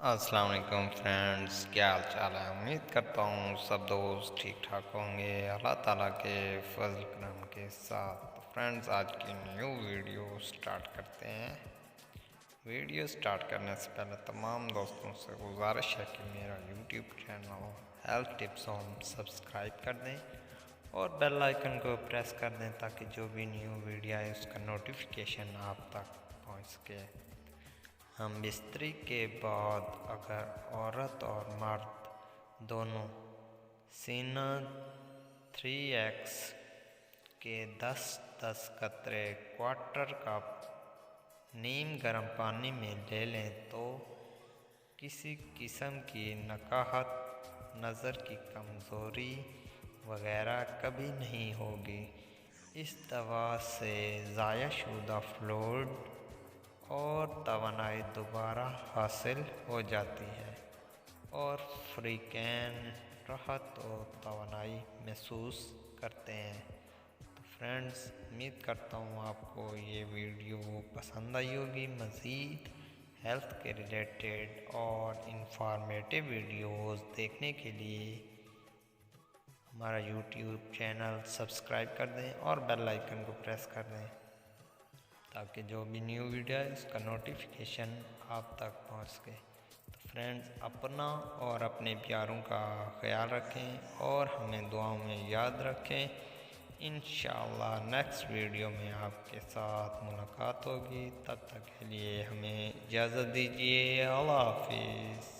अस्सलाम वालेकुम फ्रेंड्स, क्या हाल चाल है। उम्मीद करता हूँ सब दोस्त ठीक ठाक होंगे अल्लाह ताला के फजल करम के साथ। तो फ्रेंड्स, आज की न्यू वीडियो स्टार्ट करते हैं। वीडियो स्टार्ट करने से पहले तमाम दोस्तों से गुजारिश है कि मेरा YouTube channel health tips home subscribe कर दें और बेल आइकन को प्रेस कर दें ताकि जो भी न्यू वीडियो है उसका नोटिफिकेशन आप तक पहुँच सके। हम बिस्तरी के बाद अगर औरत और मर्द दोनों सीना 3x के 10-10 कतरे क्वार्टर कप नीम गर्म पानी में ले लें तो किसी किस्म की नकाहत, नज़र की कमज़ोरी वगैरह कभी नहीं होगी। इस दवा से ज़ाया शुदा फ्लूइड और तवानाई दोबारा हासिल हो जाती है और फ्रीक्वेंट राहत और तवानाई महसूस करते हैं। तो फ्रेंड्स, उम्मीद करता हूँ आपको ये वीडियो पसंद आई होगी। मज़ीद हेल्थ के रिलेटेड और इंफॉर्मेटिव वीडियोस देखने के लिए हमारा यूट्यूब चैनल सब्सक्राइब कर दें और बेल आइकन को प्रेस कर दें ताकि जो भी न्यू वीडियो है उसका नोटिफिकेशन आप तक पहुंच सके। तो फ्रेंड्स, अपना और अपने प्यारों का ख्याल रखें और हमें दुआओं में याद रखें। इंशाअल्लाह नेक्स्ट वीडियो में आपके साथ मुलाकात होगी। तब तक के लिए हमें इजाज़त दीजिए। अल्लाह हाफिज़।